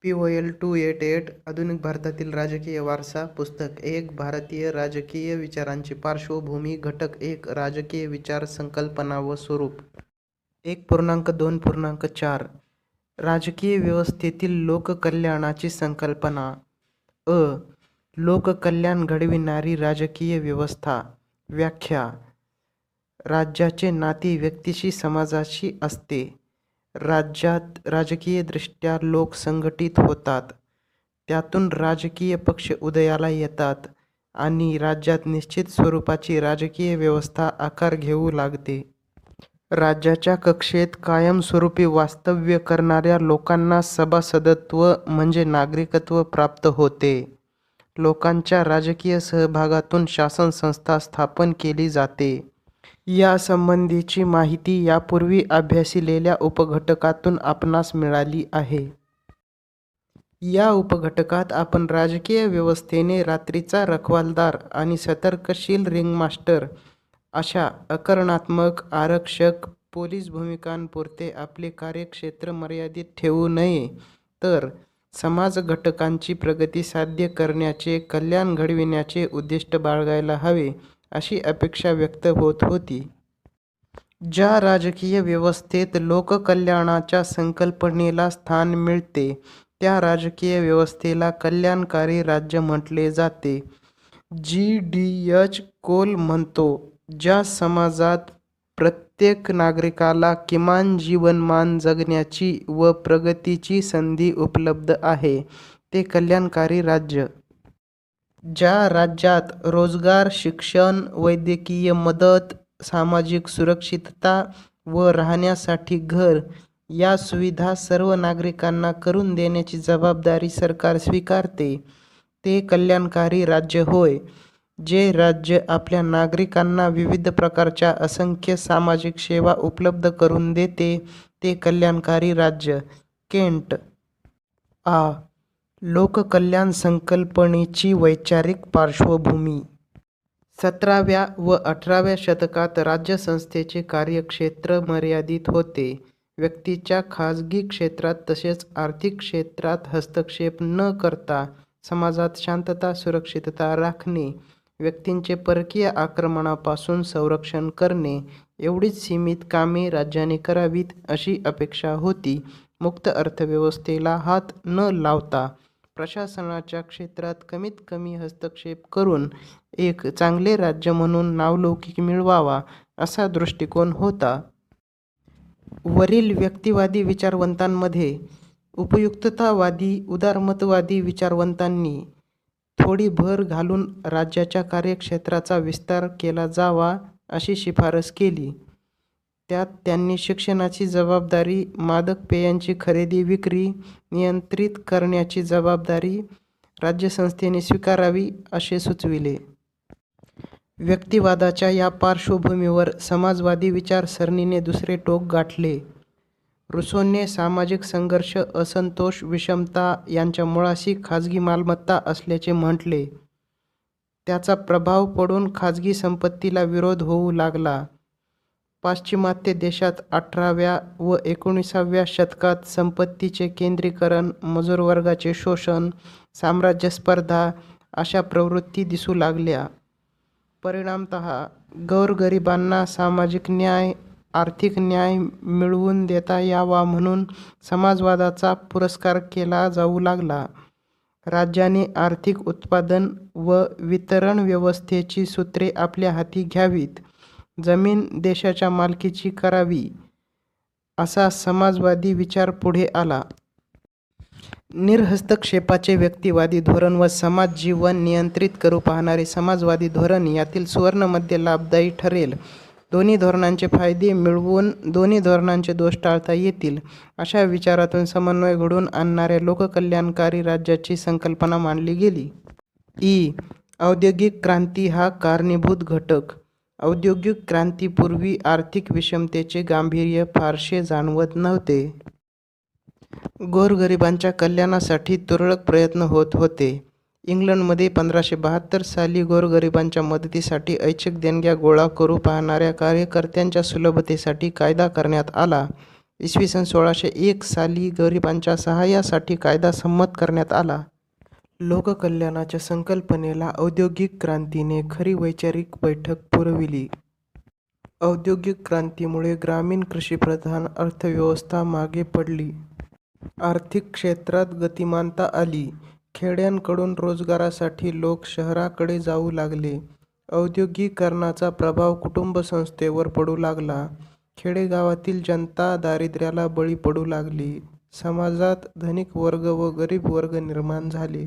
POL 288 आधुनिक भारतातील राजकीय वारसा पुस्तक 1 भारतीय राजकीय विचारांची पार्श्वभूमी घटक 1 राजकीय विचार संकल्पना व स्वरूप 1.2.4 राजकीय व्यवस्थेतील लोककल्याणाची संकल्पना लोककल्याण घडविणारी राजकीय व्यवस्था व्याख्या राज्याचे नाते व्यक्तीशी समाजाशी असते. राज्यात राजकीयदृष्ट्या लोक संघटित होतात. त्यातून राजकीय पक्ष उदयाला येतात आणि राज्यात निश्चित स्वरूपाची राजकीय व्यवस्था आकार घेऊ लागते. राज्याच्या कक्षेत कायमस्वरूपी वास्तव्य करणाऱ्या लोकांना सभासदत्व म्हणजे नागरिकत्व प्राप्त होते. लोकांच्या राजकीय सहभागातून शासन संस्था स्थापन केली जाते. यासंबंधीची माहिती यापूर्वी अभ्यासिलेल्या उपघटकातून आपणास मिळाली आहे. या उपघटकात आपण राजकीय व्यवस्थेने रात्रीचा रखवालदार आणि सतर्कशील रिंगमास्टर अशा आक्रमणात्मक आरक्षक पोलीस भूमिकांपुरते आपले कार्यक्षेत्र मर्यादित ठेवू नये, तर समाज घटकांची प्रगती साध्य करण्याचे, कल्याण घडविण्याचे उद्दिष्ट बाळगायला हवे अशी अपेक्षा व्यक्त होत होती. ज्या राजकीय व्यवस्थेत लोककल्याणाच्या संकल्पनेला स्थान मिळते त्या राजकीय व्यवस्थेला कल्याणकारी राज्य म्हटले जाते. GDH कोल म्हणतो, ज्या समाजात प्रत्येक नागरिकाला किमान जीवनमान जगण्याची व प्रगतीची संधी उपलब्ध आहे ते कल्याणकारी राज्य. ज्या राज्यात रोजगार, शिक्षण, वैद्यकीय मदत, सामाजिक सुरक्षितता व राहण्यासाठी घर या सुविधा सर्व नागरिकांना करून देण्याची जबाबदारी सरकार स्वीकारते ते कल्याणकारी राज्य होय. जे राज्य आपल्या नागरिकांना विविध प्रकारच्या असंख्य सामाजिक सेवा उपलब्ध करून देते ते कल्याणकारी राज्य. केंट लोककल्याण संकल्पनेची वैचारिक पार्श्वभूमी 17व्या व 18व्या शतकात राज्यसंस्थेचे कार्यक्षेत्र मर्यादित होते. व्यक्तीच्या खाजगी क्षेत्रात तसेच आर्थिक क्षेत्रात हस्तक्षेप न करता समाजात शांतता सुरक्षितता राखणे, व्यक्तींचे परकीय आक्रमणापासून संरक्षण करणे एवढीच सीमित कामे राज्याने करावीत अशी अपेक्षा होती. मुक्त अर्थव्यवस्थेला हात न लावता प्रशासनाच्या क्षेत्रात कमीत कमी हस्तक्षेप करून एक चांगले राज्य म्हणून नावलौकिक मिळवावा असा दृष्टिकोन होता. वरील व्यक्तिवादी विचारवंतांमध्ये उपयुक्ततावादी उदारमतवादी विचारवंतांनी थोडी भर घालून राज्याच्या कार्यक्षेत्राचा विस्तार केला जावा अशी शिफारस केली. त्यात त्यांनी शिक्षणाची जबाबदारी, मादक पेयांची खरेदी विक्री नियंत्रित करण्याची जबाबदारी राज्यसंस्थेने स्वीकारावी असे सुचविले. व्यक्तिवादाच्या या पार्श्वभूमीवर समाजवादी विचारसरणीने दुसरे टोक गाठले. रुसोने सामाजिक संघर्ष, असंतोष, विषमता यांच्या मुळाशी खाजगी मालमत्ता असल्याचे म्हटले. त्याचा प्रभाव पडून खाजगी संपत्तीला विरोध होऊ लागला. पाश्चिमात्य देशात 18व्या व 19व्या शतकात संपत्तीचे केंद्रीकरण, मजूरवर्गाचे शोषण, साम्राज्य स्पर्धा अशा प्रवृत्ती दिसू लागल्या. परिणामतः गोरगरिबांना सामाजिक न्याय, आर्थिक न्याय मिळवून देता यावा म्हणून समाजवादाचा पुरस्कार केला जाऊ लागला. राज्याने आर्थिक उत्पादन व वितरण व्यवस्थेची सूत्रे आपल्या हाती घ्यावीत, जमीन देशाच्या मालकीची करावी असा समाजवादी विचार पुढे आला. निर्हस्तक्षेपाचे व्यक्तिवादी धोरण व समाज जीवन नियंत्रित करू पाहणारे समाजवादी धोरण यातील सुवर्णमध्य लाभदायी ठरेल. दोन्ही धोरणांचे फायदे मिळवून दोन्ही धोरणांचे दोष टाळता येतील अशा विचारातून समन्वय घडवून आणणाऱ्या लोककल्याणकारी राज्याची संकल्पना मांडली गेली. औद्योगिक क्रांती हा कारणीभूत घटक. औद्योगिक क्रांतीपूर्वी आर्थिक विषमतेचे गांभीर्य फारसे जाणवत नव्हते. गोरगरिबांच्या कल्याणासाठी तुरळक प्रयत्न होत होते. इंग्लंडमध्ये 1572 साली गोरगरिबांच्या मदतीसाठी ऐच्छिक देणग्या गोळा करू पाहणाऱ्या कार्यकर्त्यांच्या सुलभतेसाठी कायदा करण्यात आला. इसवी सन 1601 साली गरिबांच्या सहाय्यासाठी कायदा संमत करण्यात आला. लोककल्याणाच्या संकल्पनेला औद्योगिक क्रांतीने खरी वैचारिक बैठक पुरविली. औद्योगिक क्रांतीमुळे ग्रामीण कृषीप्रधान अर्थव्यवस्था मागे पडली. आर्थिक क्षेत्रात गतिमानता आली. खेड्यांकडून रोजगारासाठी लोक शहराकडे जाऊ लागले. औद्योगिकीकरणाचा प्रभाव कुटुंब संस्थेवर पडू लागला. खेडेगावातील जनता दारिद्र्याला बळी पडू लागली. समाजात धनिक वर्ग व गरीब वर्ग निर्माण झाले.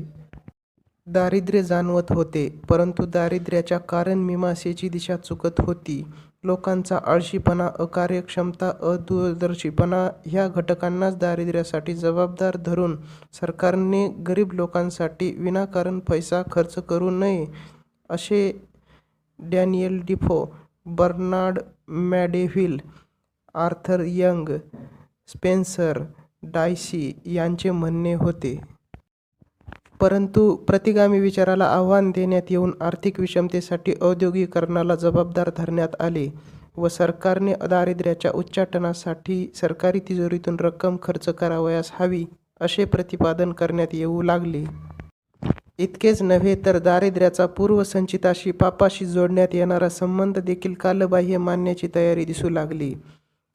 दारिद्र्य जाणवत होते, परंतु दारिद्र्याच्या कारण मीमांसेची दिशा चुकत होती. लोकांचा आळशीपणा, अकार्यक्षमता, अदूरदर्शीपणा ह्या घटकांनाच दारिद्र्यासाठी जबाबदार धरून सरकारने गरीब लोकांसाठी विनाकारण पैसा खर्च करू नये, असे Daniel Defoe, Bernard Mandeville, Arthur Young, Spencer Dicey यांचे म्हणणे होते. परंतु प्रतिगामी विचाराला आव्हान देण्यात येऊन आर्थिक विषमतेसाठी औद्योगिकीकरणाला जबाबदार धरण्यात आले व सरकारने दारिद्र्याच्या उच्चाटनासाठी सरकारी तिजोरीतून रक्कम खर्च करावयास हवी, असे प्रतिपादन करण्यात येऊ लागले. इतकेच नव्हे तर दारिद्र्याचा पूर्वसंचिताशी पापाशी जोडण्यात येणारा संबंध देखील कालबाह्य मानण्याची तयारी दिसू लागली.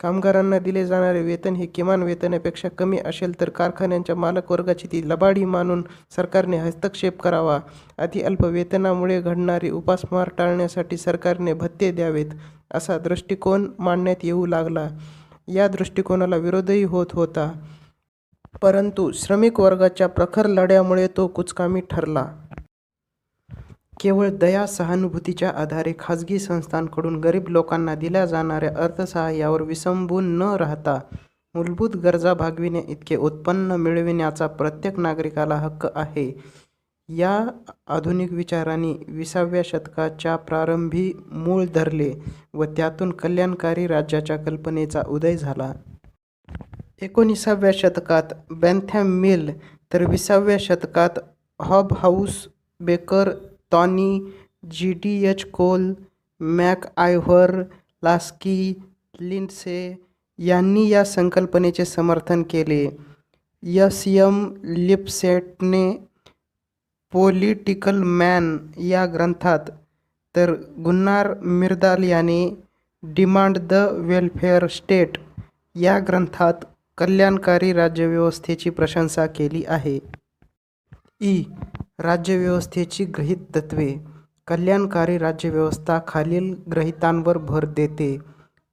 कामगारांना दिले जाणारे वेतन हे किमान वेतनापेक्षा कमी असेल तर कारखान्यांच्या मालकवर्गाची ती लबाडी मानून सरकारने हस्तक्षेप करावा. अति अल्प वेतनामुळे घडणारी उपासमार टाळण्यासाठी सरकारने भत्ते द्यावेत, असा दृष्टिकोन मांडण्यात येऊ लागला. या दृष्टिकोनाला विरोधही होत होता, परंतु श्रमिक वर्गाच्या प्रखर लढ्यामुळे तो कुचकामी ठरला. केवळ दया सहानुभूतीच्या आधारे खाजगी संस्थांकडून गरीब लोकांना दिल्या जाणाऱ्या अर्थसहाय्यावर विसंबून न राहता मूलभूत गरजा भागविणे इतके उत्पन्न मिळविण्याचा प्रत्येक नागरिकाला हक्क आहे, या आधुनिक विचारांनी 20व्या शतकाच्या प्रारंभी मूळ धरले व त्यातून कल्याणकारी राज्याच्या कल्पनेचा उदय झाला. 19व्या शतकात बेंथॅम मिल तर 20व्या शतकात Hobhouse, Barker, Tawney, G D H. Cole, MacIver, Laski, Lindsay यांनी या संकल्पनेचे समर्थन केले. एस.एम. लिपसेटने पॉलिटिकल मॅन या ग्रंथात तर गुन्नार मिर्दाल याने डिमांड द वेलफेअर स्टेट या ग्रंथात कल्याणकारी राज्यव्यवस्थेची प्रशंसा केली आहे. राज्यव्यवस्थेची गृहीत तत्त्वे. कल्याणकारी राज्यव्यवस्था खालील गृहीतांवर भर देते.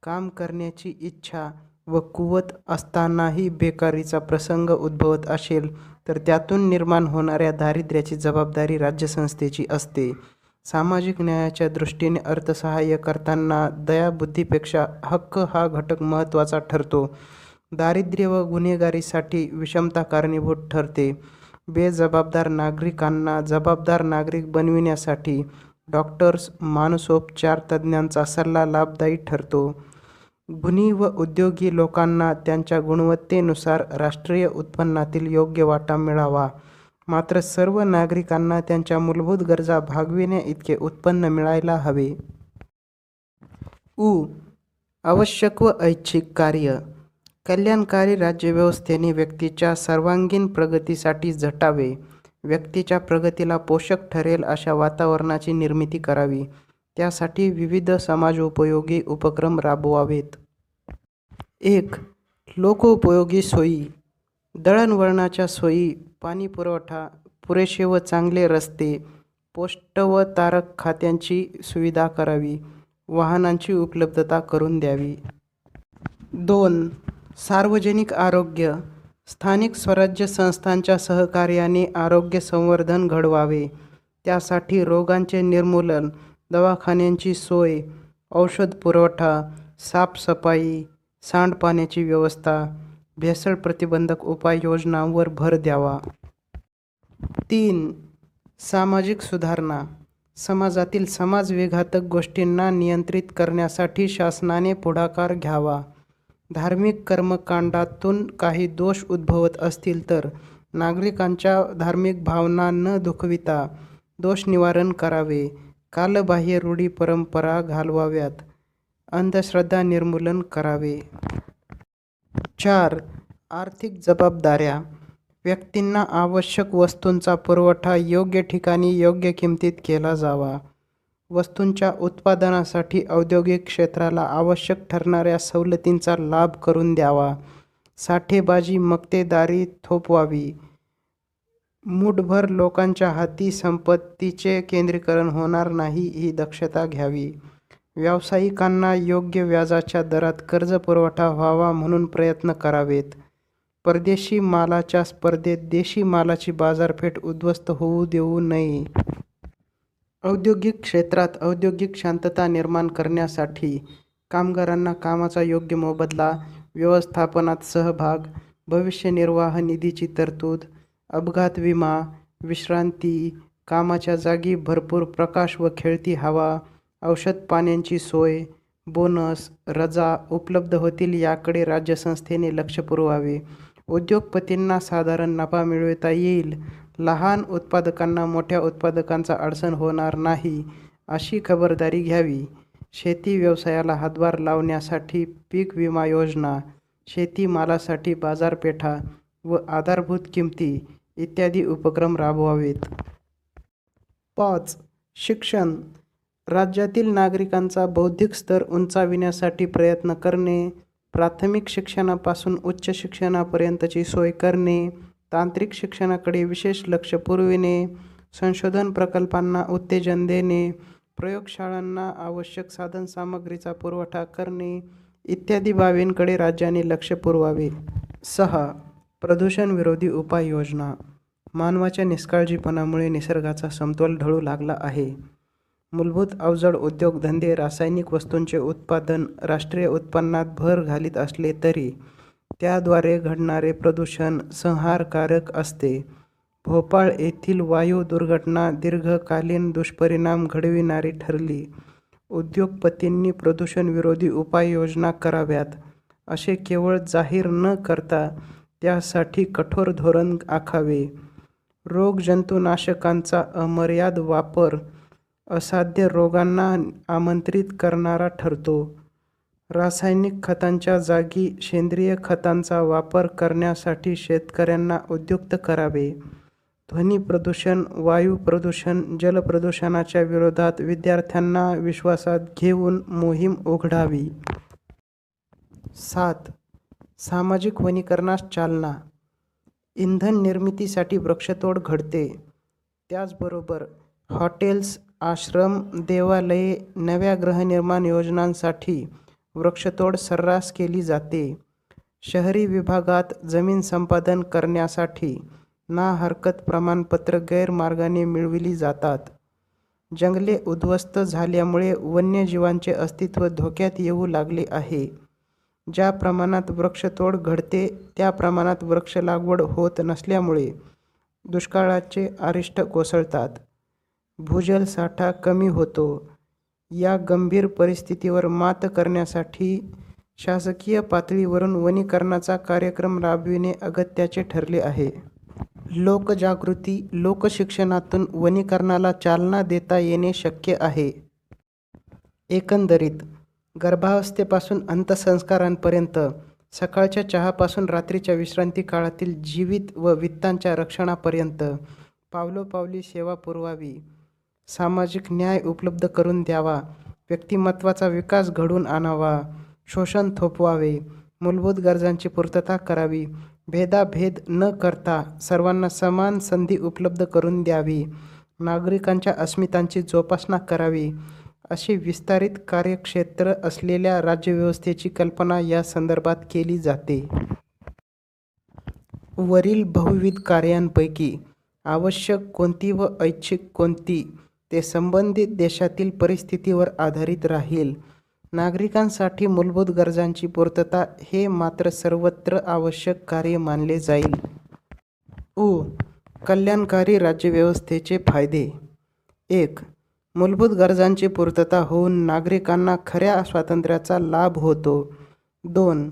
काम करण्याची इच्छा व कुवत असतानाही बेकारीचा प्रसंग उद्भवत असेल तर त्यातून निर्माण होणाऱ्या दारिद्र्याची जबाबदारी राज्यसंस्थेची असते. सामाजिक न्यायाच्या दृष्टीने अर्थसहाय्य करताना दयाबुद्धीपेक्षा हक्क हा घटक महत्त्वाचा ठरतो. दारिद्र्य व गुन्हेगारीसाठी विषमता कारणीभूत ठरते. बेजबाबदार नागरिकांना जबाबदार नागरिक बनविण्यासाठी डॉक्टर्स, मानसोपचार तज्ज्ञांचा सल्ला लाभदायी ठरतो. गुणी व उद्योगी लोकांना त्यांच्या गुणवत्तेनुसार राष्ट्रीय उत्पन्नातील योग्य वाटा मिळावा, मात्र सर्व नागरिकांना त्यांच्या मूलभूत गरजा भागविण्या इतके उत्पन्न मिळायला हवे. आवश्यक व ऐच्छिक कार्य. कल्याणकारी राज्यव्यवस्थेने व्यक्तीच्या सर्वांगीण प्रगतीसाठी झटावे. व्यक्तीच्या प्रगतीला पोषक ठरेल अशा वातावरणाची निर्मिती करावी. त्यासाठी विविध समाजोपयोगी उपक्रम राबवावेत. 1. लोकोपयोगी सोयी. दळणवळणाच्या सोयी, पाणीपुरवठा, पुरेसे व चांगले रस्ते, पोस्ट व तारक खात्यांची सुविधा करावी. वाहनांची उपलब्धता करून द्यावी. 2. सार्वजनिक आरोग्य. स्थानिक स्वराज्य संस्थांच्या सहकार्याने आरोग्य संवर्धन घडवावे. त्यासाठी रोगांचे निर्मूलन, दवाखान्यांची सोय, औषध पुरवठा, साफसफाई, सांडपाण्याची व्यवस्था, भेसळ प्रतिबंधक उपाययोजनांवर भर द्यावा. 3. सामाजिक सुधारणा. समाजातील समाजविघातक गोष्टींना नियंत्रित करण्यासाठी शासनाने पुढाकार घ्यावा. धार्मिक कर्मकांडातून काही दोष उद्भवत असतील तर नागरिकांच्या धार्मिक भावना न दुखविता दोष निवारण करावे. कालबाह्य रूढी परंपरा घालवाव्यात. अंधश्रद्धा निर्मूलन करावे. 4. आर्थिक जबाबदाऱ्या. व्यक्तींना आवश्यक वस्तूंचा पुरवठा योग्य ठिकाणी योग्य किमतीत केला जावा. वस्तूंच्या उत्पादनासाठी औद्योगिक क्षेत्राला आवश्यक ठरणाऱ्या सवलतींचा लाभ करून द्यावा. साठेबाजी मक्तेदारी थोपवावी. मूठभर लोकांच्या हाती संपत्तीचे केंद्रीकरण होणार नाही ही दक्षता घ्यावी. व्यावसायिकांना योग्य व्याजाच्या दरात कर्ज पुरवठा व्हावा म्हणून प्रयत्न करावेत. परदेशी मालाच्या स्पर्धेत देशी मालाची बाजारपेठ उद्ध्वस्त होऊ देऊ नये. औद्योगिक क्षेत्रात औद्योगिक शांतता निर्माण करण्यासाठी कामगारांना कामाचा योग्य मोबदला, व्यवस्थापनात सहभाग, भविष्य निर्वाह निधीची तरतूद, अपघात विमा, विश्रांती, कामाच्या जागी भरपूर प्रकाश व खेळती हवा, औषध पाण्याची सोय, बोनस, रजा उपलब्ध होतील याकडे राज्यसंस्थेने लक्ष पुरवावे. उद्योगपतींना साधारण नफा मिळविता येईल. लहान उत्पादकांना मोठ्या उत्पादकांचा अडचण होणार नाही अशी खबरदारी घ्यावी. शेती व्यवसायाला हातभार लावण्यासाठी पीक विमा योजना, शेतीमालासाठी बाजारपेठा व आधारभूत किमती इत्यादी उपक्रम राबवावेत. 5. शिक्षण. राज्यातील नागरिकांचा बौद्धिक स्तर उंचाविण्यासाठी प्रयत्न करणे, प्राथमिक शिक्षणापासून उच्च शिक्षणापर्यंतची सोय करणे, तांत्रिक शिक्षणाकडे विशेष लक्ष पुरविणे, संशोधन प्रकल्पांना उत्तेजन देणे, प्रयोगशाळांना आवश्यक साधनसामग्रीचा पुरवठा करणे इत्यादी बाबींकडे राज्याने लक्ष पुरवावे. 6. प्रदूषण विरोधी उपाययोजना. मानवाच्या निष्काळजीपणामुळे निसर्गाचा समतोल ढळू लागला आहे. मूलभूत अवजड उद्योगधंदे रासायनिक वस्तूंचे उत्पादन राष्ट्रीय उत्पन्नात भर घालीत असले तरी त्याद्वारे घडणारे प्रदूषण संहारकारक असते. भोपाळ येथील वायू दुर्घटना दीर्घकालीन दुष्परिणाम घडविणारी ठरली. उद्योगपतींनी प्रदूषण विरोधी उपाययोजना कराव्यात. असे केवळ जाहीर न करता त्यासाठी कठोर धोरण आखावे. रोगजंतुनाशकांचा अमर्याद वापर असाध्य रोगांना आमंत्रित करणारा ठरतो. रासायनिक खतांच्या जागी सेंद्रिय खतांचा वापर करण्यासाठी शेतकऱ्यांना उद्युक्त करावे. ध्वनी प्रदूषण, वायू प्रदूषण, जल प्रदूषणाच्या विरोधात विद्यार्थ्यांना विश्वासात घेऊन मोहीम उघडावी. 7. सामाजिक वनीकरणास चालना. इंधन निर्मितीसाठी वृक्षतोड घडते. त्याचबरोबर हॉटेल्स, आश्रम, देवालये, नव्या गृहनिर्माण योजनांसाठी वृक्षतोड सर्रास केली जाते. शहरी विभागात जमीन संपादन करण्यासाठी ना हरकत प्रमाणपत्र गैरमार्गाने मिळविली जातात. जंगले उद्ध्वस्त झाल्यामुळे वन्यजीवांचे अस्तित्व धोक्यात येऊ लागले आहे. ज्या प्रमाणात वृक्षतोड घडते त्या प्रमाणात वृक्ष लागवड होत नसल्यामुळे दुष्काळाचे अरिष्ट कोसळतात. भूजल साठा कमी होतो. या गंभीर परिस्थितीवर मात करण्यासाठी शासकीय पातळीवरून वनीकरणाचा कार्यक्रम राबविणे अगत्याचे ठरले आहे. लोकजागृती, लोकशिक्षणातून वनीकरणाला चालना देता येणे शक्य आहे. एकंदरीत गर्भावस्थेपासून अंत्यसंस्कारांपर्यंत, सकाळच्या चहापासून रात्रीच्या विश्रांती काळातील जीवित व वित्तांच्या रक्षणापर्यंत पावलोपावली सेवा पुरवावी. सामाजिक न्याय उपलब्ध करून द्यावा. व्यक्तिमत्वाचा विकास घडवून आणावा. शोषण थोपवावे. मूलभूत गरजांची पूर्तता करावी. भेदाभेद न करता सर्वांना समान संधी उपलब्ध करून द्यावी. नागरिकांच्या अस्मितांची जोपासना करावी. अशी विस्तारित कार्यक्षेत्र असलेल्या राज्यव्यवस्थेची कल्पना या संदर्भात केली जाते. वरील बहुविध कार्यांपैकी आवश्यक कोणती व ऐच्छिक कोणती ते संबंधित देशातील परिस्थितीवर आधारित राहील. नागरिकांसाठी मूलभूत गरजांची पूर्तता हे मात्र सर्वत्र आवश्यक कार्य मानले जाईल. कल्याणकारी राज्यव्यवस्थेचे फायदे. 1. मूलभूत गरजांची पूर्तता होऊन नागरिकांना खऱ्या स्वातंत्र्याचा लाभ होतो. 2.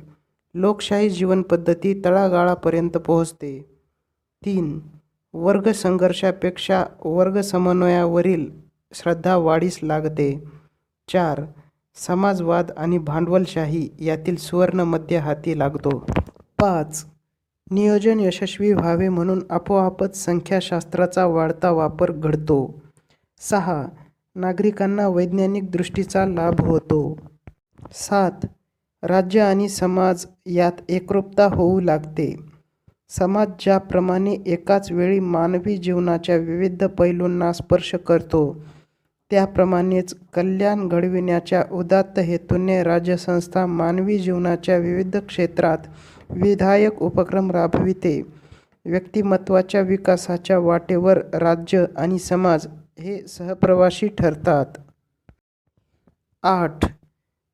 लोकशाही जीवनपद्धती तळागाळापर्यंत पोहोचते. 3. वर्ग संघर्षापेक्षा वर्ग समन्वयावरील श्रद्धा वाढीस लागते. 4. समाजवाद आणि भांडवलशाही यातील सुवर्ण मध्य हाती लागतो. 5. नियोजन यशस्वी व्हावे म्हणून आपोआपच संख्याशास्त्राचा वाढता वापर घडतो. 6. नागरिकांना वैज्ञानिक दृष्टीचा लाभ होतो. 7. राज्य आणि समाज यात एकरूपता होऊ लागते. समाज ज्याप्रमाणे एकाच वेळी मानवी जीवनाच्या विविध पैलूंना स्पर्श करतो, त्याप्रमाणेच कल्याण घडविण्याच्या उदात्त हेतूने राज्यसंस्था मानवी जीवनाच्या विविध क्षेत्रात विधायक उपक्रम राबविते. व्यक्तिमत्वाच्या विकासाच्या वाटेवर राज्य आणि समाज हे सहप्रवासी ठरतात. 8.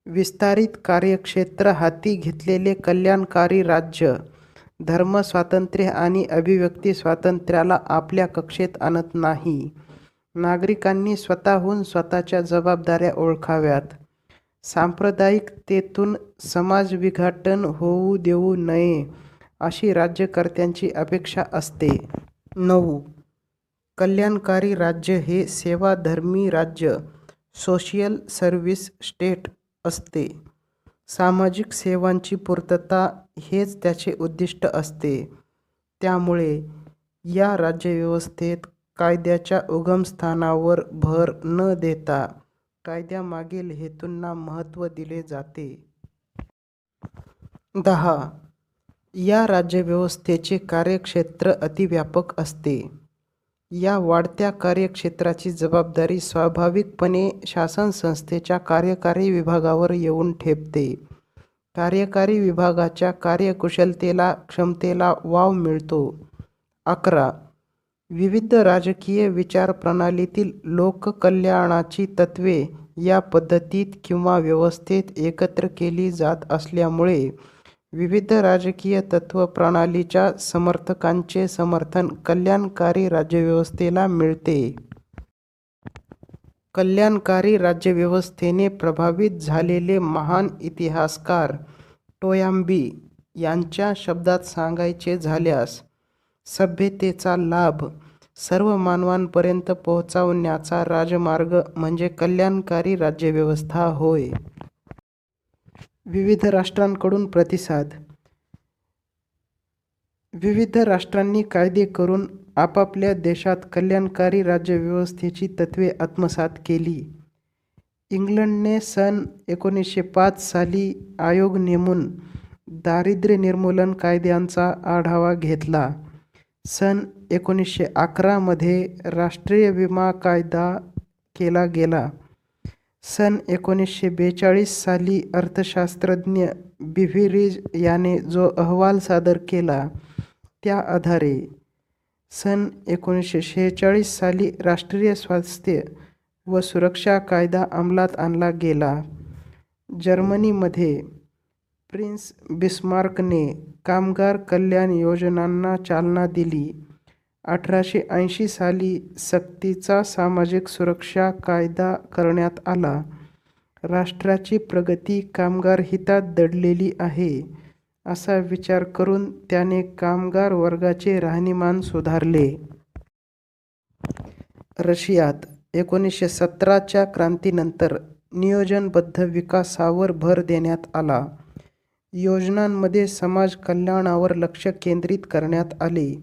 विस्तारित कार्यक्षेत्र हाती घेतलेले कल्याणकारी राज्य धर्म स्वातंत्र्य आणि अभिव्यक्ती स्वातंत्र्याला आपल्या कक्षेत आणत नाही. नागरिकांनी स्वतःहून स्वतःच्या जबाबदाऱ्या ओळखाव्यात. सांप्रदायिकतेतून समाज विघटन होऊ देऊ नये अशी राज्यकर्त्यांची अपेक्षा असते. 9. कल्याणकारी राज्य हे सेवाधर्मी राज्य सोशियल सर्व्हिस स्टेट असते. सामाजिक सेवांची पूर्तता हेच त्याचे उद्दिष्ट असते. त्यामुळे या राज्यव्यवस्थेत कायद्याच्या उगमस्थानावर भर न देता कायद्यामागील हेतूंना महत्त्व दिले जाते. 10. या राज्यव्यवस्थेचे कार्यक्षेत्र अतिव्यापक असते. या वाढत्या कार्यक्षेत्राची जबाबदारी स्वाभाविकपणे शासन संस्थेच्या कार्यकारी विभागावर येऊन ठेपते. कार्यकारी विभागाच्या कार्यकुशलतेला क्षमतेला वाव मिळतो. 11. विविध राजकीय विचारप्रणालीतील लोककल्याणाची तत्त्वे या पद्धतीत किंवा व्यवस्थेत एकत्र केली जात असल्यामुळे विविध राजकीय तत्त्वप्रणालीच्या समर्थकांचे समर्थन कल्याणकारी राज्यव्यवस्थेला मिळते. कल्याणकारी राज्यव्यवस्थेने प्रभावित झालेले महान इतिहासकार टोयांबी यांच्या शब्दात सांगायचे झाल्यास, सभ्यतेचा लाभ सर्व मानवांपर्यंत पोहोचवण्याचा राजमार्ग म्हणजे कल्याणकारी राज्यव्यवस्था होय. विविध राष्ट्रांकडून प्रतिसाद. विविध राष्ट्रांनी कायदे करून आपापल्या देशात कल्याणकारी राज्यव्यवस्थेची तत्त्वे आत्मसात केली. इंग्लंडने सन 1905 साली आयोग नेमून दारिद्र्य निर्मूलन कायद्यांचा आढावा घेतला. सन 1911 मध्ये राष्ट्रीय विमा कायदा केला गेला. सन 1942 साली अर्थशास्त्रज्ञ बिव्हरिज याने जो अहवाल सादर केला त्या आधारे सन 1946 साली राष्ट्रीय स्वास्थ्य व सुरक्षा कायदा अंमलात आणला गेला. जर्मनीमध्ये प्रिन्स बिस्मार्कने कामगार कल्याण योजनांना चालना दिली. 1880 साली सक्तीचा सामाजिक सुरक्षा कायदा करण्यात आला. राष्ट्राची प्रगती कामगार हितात दडलेली आहे असा विचार करून त्याने कामगार वर्गाचे राहणीमान सुधारले. रशियात 1917च्या क्रांतीनंतर नियोजनबद्ध विकासावर भर देण्यात आला. योजनांमध्ये समाज कल्याणावर लक्ष केंद्रित करण्यात आले.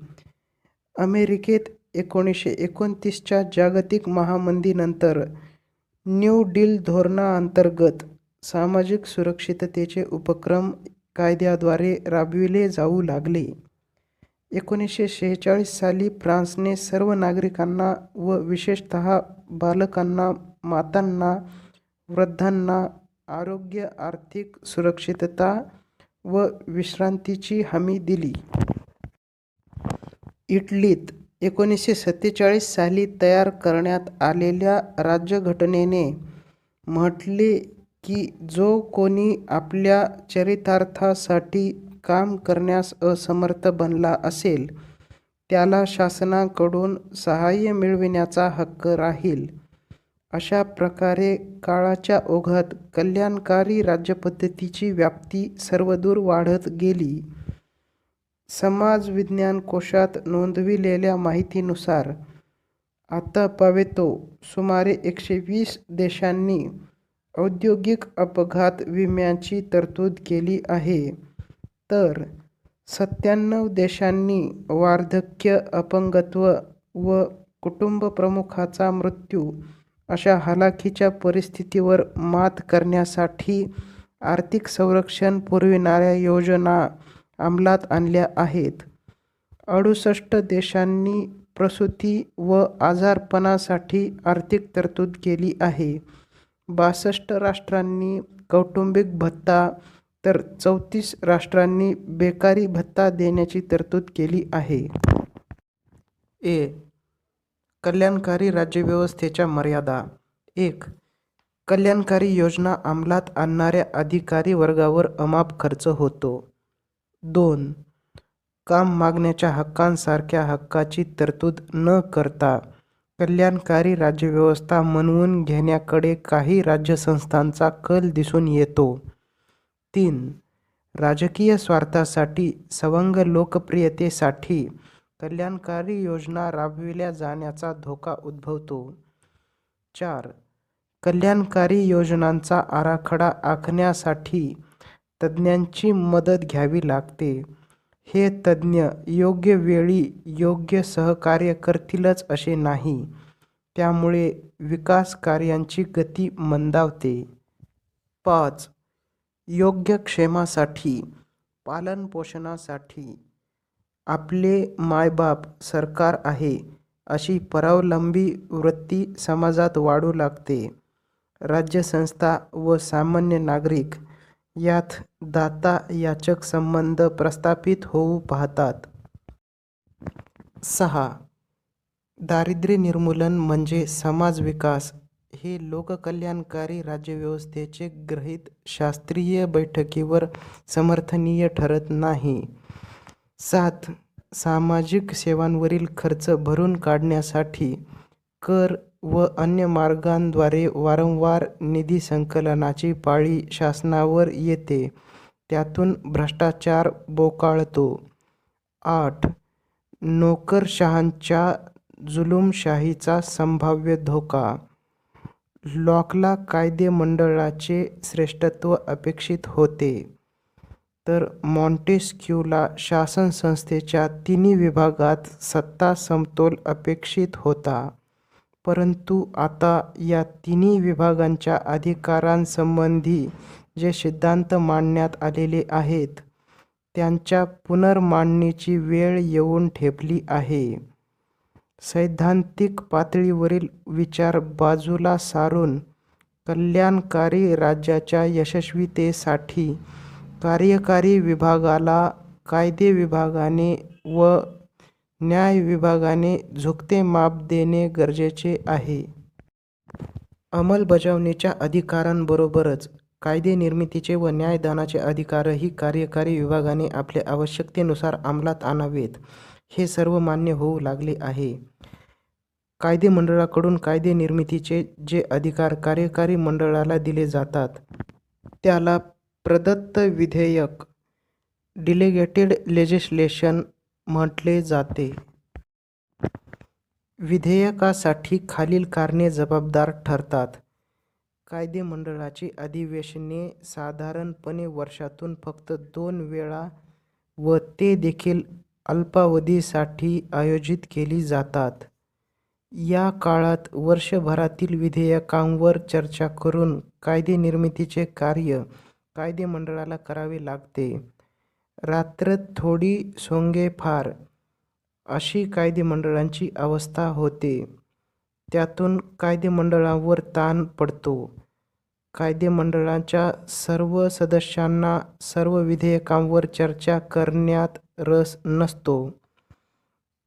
अमेरिकेत 1929च्या जागतिक महामंदीनंतर न्यू डील धोरणाअंतर्गत सामाजिक सुरक्षिततेचे उपक्रम कायद्याद्वारे राबविले जाऊ लागले. 1946 साली फ्रान्सने सर्व नागरिकांना व विशेषतः बालकांना, मातांना, वृद्धांना आरोग्य, आर्थिक सुरक्षितता व विश्रांतीची हमी दिली. इटलीत 1947 साली तयार करण्यात आलेल्या राज्यघटनेने म्हटले की जो कोणी आपल्या चरितार्थासाठी काम करण्यास असमर्थ बनला असेल त्याला शासनाकडून सहाय्य मिळविण्याचा हक्क राहील. अशा प्रकारे काळाच्या ओघात कल्याणकारी राज्यपद्धतीची व्याप्ती सर्वदूर वाढत गेली. समाज विज्ञान कोशात नोंदविलेल्या माहितीनुसार आतापर्यंत सुमारे 120 देशांनी औद्योगिक अपघात विम्याची तरतूद केली आहे, तर 97 देशांनी वार्धक्य, अपंगत्व व कुटुंबप्रमुखाचा मृत्यू अशा हलाखीच्या परिस्थितीवर मात करण्यासाठी आर्थिक संरक्षण पुरविणाऱ्या योजना अंमलात आणल्या आहेत. 68 देशांनी प्रसूती व आजारपणासाठी आर्थिक तरतूद केली आहे. 62 राष्ट्रांनी कौटुंबिक भत्ता तर 34 राष्ट्रांनी बेकारी भत्ता देण्याची तरतूद केली आहे. कल्याणकारी राज्यव्यवस्थेच्या मर्यादा. 1. कल्याणकारी योजना अंमलात आणणाऱ्या अधिकारी वर्गावर अमाप खर्च होतो. 2. काम मागण्याच्या हक्कांसारख्या हक्काची तरतूद न करता कल्याणकारी राज्यव्यवस्था म्हणवून घेण्याकडे काही राज्यसंस्थांचा कल दिसून येतो. 3. राजकीय स्वार्थासाठी, सवंग लोकप्रियतेसाठी कल्याणकारी योजना राबविल्या जाण्याचा धोका उद्भवतो. 4. कल्याणकारी योजनांचा आराखडा आखण्यासाठी तज्ज्ञांची मदत घ्यावी लागते. हे तज्ज्ञ योग्य वेळी योग्य सहकार्य करतीलच असे नाही. त्यामुळे विकास कार्यांची गती मंदावते. 5. योगक्षेमासाठी, पालनपोषणासाठी आपले मायबाप सरकार आहे अशी परावलंबी वृत्ती समाजात वाढू लागते. राज्यसंस्था व सामान्य नागरिक यात दाता याचक संबंध प्रस्थापित होऊ पाहतात. 6. दारिद्र्य निर्मूलन म्हणजे समाज विकास हे लोककल्याणकारी राज्यव्यवस्थेचे गृहीत शास्त्रीय बैठकीवर समर्थनीय ठरत नाही. 7. सामाजिक सेवांवरील खर्च भरून काढण्यासाठी कर व अन्य मार्गांद्वारे वारंवार निधी संकलनाची पाळी शासनावर येते. त्यातून भ्रष्टाचार बोकाळतो. 8. नोकरशहांच्या जुलूमशाहीचा संभाव्य धोका. लॉकला कायदेमंडळाचे श्रेष्ठत्व अपेक्षित होते, तर मॉन्टेस्क्यूला शासन संस्थेच्या तिन्ही विभागात सत्ता समतोल अपेक्षित होता. परंतु आता या तिन्ही विभागांच्या अधिकारांसंबंधी जे सिद्धांत मांडण्यात आलेले आहेत, त्यांच्या पुनर्मांडणीची वेळ येऊन ठेपली आहे. सैद्धांतिक पातळीवरील विचार बाजूला सारून कल्याणकारी राज्याच्या यशस्वीतेसाठी कार्यकारी विभागाला कायदे विभागाने व न्याय विभागाने झुकते माप देणे गरजेचे आहे. अंमलबजावणीच्या अधिकारांबरोबरच कायदे निर्मितीचे व न्यायदानाचे अधिकारही कार्यकारी विभागाने आपल्या आवश्यकतेनुसार अंमलात आणावेत. हे सर्व मान्य होऊ लागले आहे. कायदेमंडळाकडून कायदे निर्मितीचे जे अधिकार कार्यकारी मंडळाला दिले जातात, त्याला प्रदत्त विधेयक डिलेगेटेड लेजिस्लेशन म्हटले जाते. विधेयकासाठी खालील कारणे जबाबदार ठरतात. कायदेमंडळाची अधिवेशने साधारणपणे वर्षातून फक्त 2 वेळा व ते देखील अल्पावधीसाठी आयोजित केली जातात. या काळात वर्षभरातील विधेयकांवर चर्चा करून कायदे निर्मितीचे कार्य कायदेमंडळाला करावे लागते. रात्र थोडी सोंगे फार अशी कायदेमंडळांची अवस्था होते. त्यातून कायदेमंडळावर ताण पडतो. कायदेमंडळाच्या सर्व सदस्यांना सर्व विधेयकांवर चर्चा करण्यात रस नसतो.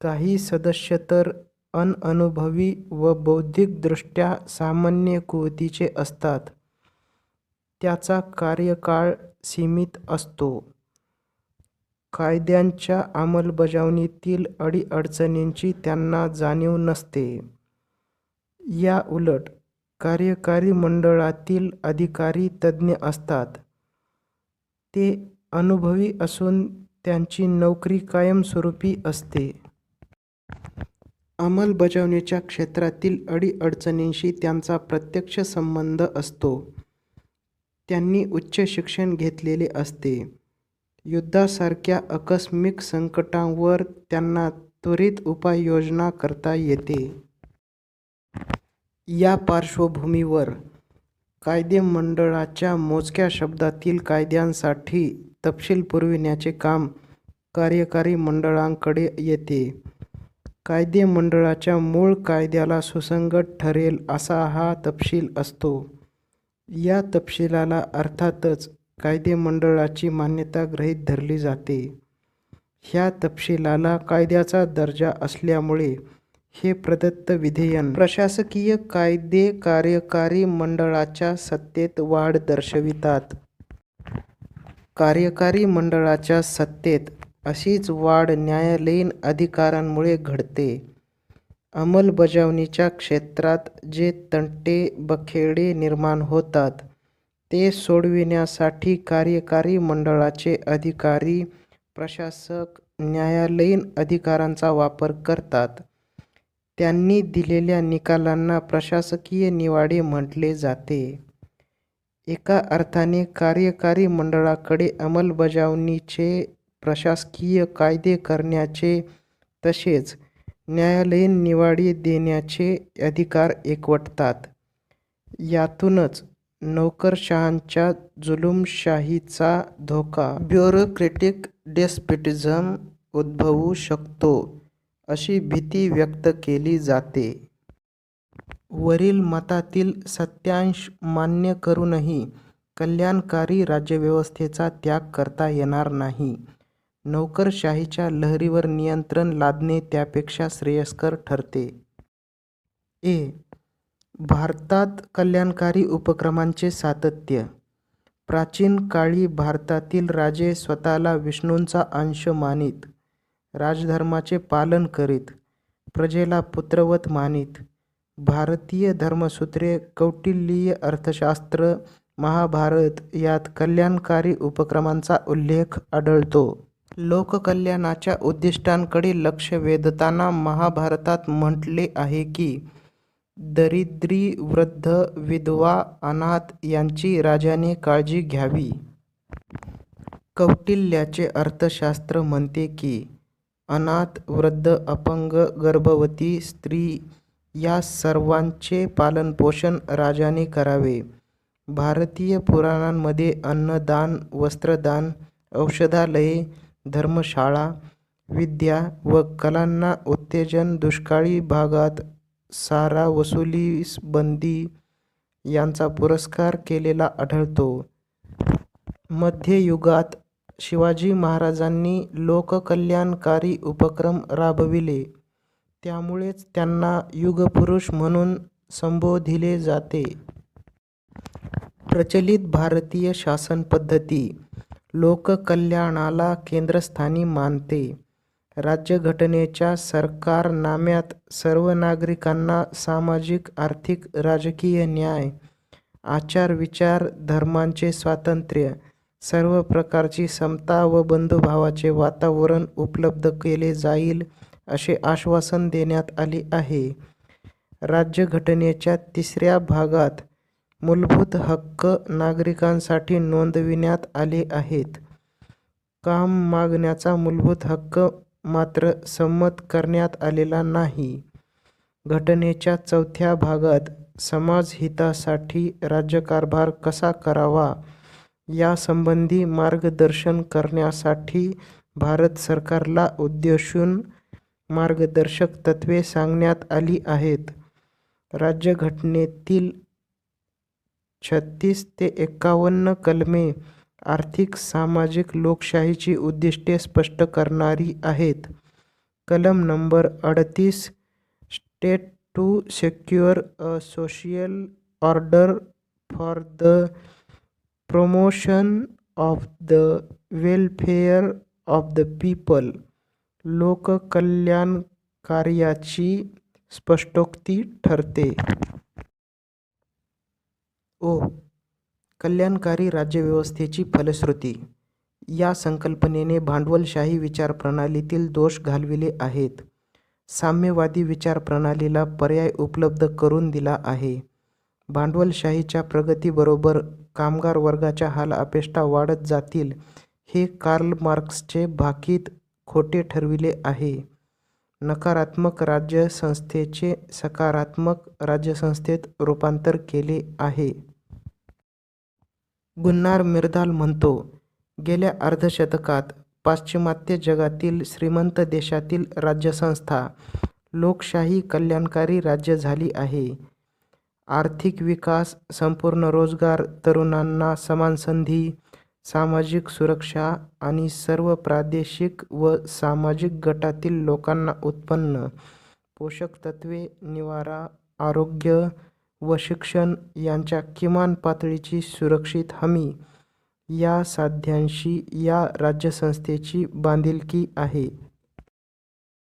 काही सदस्य तर अननुभवी व बौद्धिकदृष्ट्या सामान्य कुवतीचे असतात. त्याचा कार्यकाळ सीमित असतो. कायद्यांच्या अंमलबजावणीतील अडीअडचणींची त्यांना जाणीव नसते. या उलट कार्यकारी मंडळातील अधिकारी तज्ज्ञ असतात. ते अनुभवी असून त्यांची नोकरी कायमस्वरूपी असते. अंमलबजावणीच्या क्षेत्रातील अडीअडचणींशी त्यांचा प्रत्यक्ष संबंध असतो. त्यांनी उच्च शिक्षण घेतलेले असते. युद्धासारख्या आकस्मिक संकटांवर त्यांना त्वरित उपाययोजना करता येते. या पार्श्वभूमीवर कायदेमंडळाच्या मोजक्या शब्दातील कायद्यांसाठी तपशील पुरविण्याचे काम कार्यकारी मंडळांकडे येते. कायदेमंडळाच्या मूळ कायद्याला सुसंगत ठरेल असा हा तपशील असतो. या तपशिलाला अर्थातच कायदेमंडळाची मान्यता गृहीत धरली जाते. ह्या तपशिलाला कायद्याचा दर्जा असल्यामुळे हे प्रदत्त विधेयन प्रशासकीय कायदे कार्यकारी मंडळाच्या सत्तेत वाढ दर्शवितात. कार्यकारी मंडळाच्या सत्तेत अशीच वाढ न्यायालयीन अधिकारांमुळे घडते. अंमलबजावणीच्या क्षेत्रात जे तंटे बखेडे निर्माण होतात ते सोडविण्यासाठी कार्यकारी मंडळाचे अधिकारी प्रशासक न्यायालयीन अधिकारांचा वापर करतात. त्यांनी दिलेल्या निकालांना प्रशासकीय निवाडे म्हटले जाते. एका अर्थाने कार्यकारी मंडळाकडे अंमलबजावणीचे, प्रशासकीय कायदे करण्याचे तसेच न्यायालयीन निवाडे देण्याचे अधिकार एकवटतात. यातूनच नोकरशहांच्या जुलूमशाहीचा धोका, ब्युरोक्रेटिक डेस्पॉटिझम उद्भवू शकतो अशी भीती व्यक्त केली जाते. वरील मतातील सत्यांश मान्य करूनही कल्याणकारी राज्यव्यवस्थेचा त्याग करता येणार नाही. नोकरशाहीच्या लहरीवर नियंत्रण लादणे त्यापेक्षा श्रेयस्कर ठरते. भारतात कल्याणकारी उपक्रमांचे सातत्य. प्राचीन काळी भारतातील राजे स्वतःला विष्णूंचा अंश मानीत, राजधर्माचे पालन करीत, प्रजेला पुत्रवत मानीत. भारतीय धर्मसूत्रे, कौटिल्यीय अर्थशास्त्र, महाभारत यात कल्याणकारी उपक्रमांचा उल्लेख आढळतो. लोककल्याणाच्या उद्दिष्टांकडे लक्ष वेधताना महाभारतात म्हटले आहे की दरिद्री, वृद्ध, विधवा, अनाथ यांची राजाने काळजी घ्यावी. कौटिल्याचे अर्थशास्त्र म्हणते की अनाथ, वृद्ध, अपंग, गर्भवती स्त्री या सर्वांचे पालनपोषण राजाने करावे. भारतीय पुराणांमध्ये अन्नदान, वस्त्रदान, औषधालये, धर्मशाळा, विद्या व कलांना उत्तेजन, दुष्काळी भागात सारा वसुलीस बंदी यांचा पुरस्कार केलेला आढळतो. मध्ययुगात शिवाजी महाराजांनी लोककल्याणकारी उपक्रम राबविले, त्यामुळेच त्यांना युगपुरुष म्हणून संबोधिले जाते. प्रचलित भारतीय शासन पद्धती लोककल्याणाला केंद्रस्थानी मानते. राज्यघटनेच्या सरकारनाम्यात सर्व नागरिकांना सामाजिक, आर्थिक, राजकीय न्याय, आचार-विचार, धर्मांचे स्वातंत्र्य, सर्व प्रकारची समता व बंधुभावाचे वातावरण उपलब्ध केले जाईल असे आश्वासन देण्यात आले आहे. राज्यघटनेच्या 3ऱ्या भागात मूलभूत हक्क नागरिकांसाठी नोंदविण्यात आले आहेत. काम मागण्याचा मूलभूत हक्क मात्र संमत करण्यात आलेला नाही. घटनेच्या 4थ्या भागात समाजहितासाठी राज्यकारभार कसा करावा यासंबंधी मार्गदर्शन करण्यासाठी भारत सरकारला उद्देशून मार्गदर्शक तत्त्वे सांगण्यात आली आहेत. राज्यघटनेतील 36 ते 51 कलमे आर्थिक, सामाजिक, लोकशाहीची उद्दिष्टे स्पष्ट करणारी आहेत. कलम number 38 state to secure a social order for the promotion of the welfare of the people लोककल्याण कार्याची स्पष्टोक्ती ठरते. कल्याणकारी राज्यव्यवस्थेची फलश्रुती. या संकल्पनेने भांडवलशाही विचारप्रणालीतील दोष घालविले आहेत. साम्यवादी विचारप्रणालीला पर्याय उपलब्ध करून दिला आहे. भांडवलशाहीच्या प्रगतीबरोबर कामगार वर्गाच्या हालअपेष्टा वाढत जातील हे कार्ल मार्क्सचे भाकीत खोटे ठरविले आहे. नकारात्मक राज्यसंस्थेचे सकारात्मक राज्यसंस्थेत रूपांतर केले आहे. गुन्नार मिर्दाल म्हणतो, गेल्या अर्धशतकात पाश्चिमात्य जगातील श्रीमंत देशातील राज्यसंस्था लोकशाही कल्याणकारी राज्य झाली आहे. आर्थिक विकास, संपूर्ण रोजगार, तरुणांना समान संधी, सामाजिक सुरक्षा आणि सर्व प्रादेशिक व सामाजिक गटातील लोकांना उत्पन्न, पोषक तत्त्वे, निवारा, आरोग्य व शिक्षण यांच्या किमान पातळीची सुरक्षित हमी या साध्यांशी या राज्यसंस्थेची बांधिलकी आहे.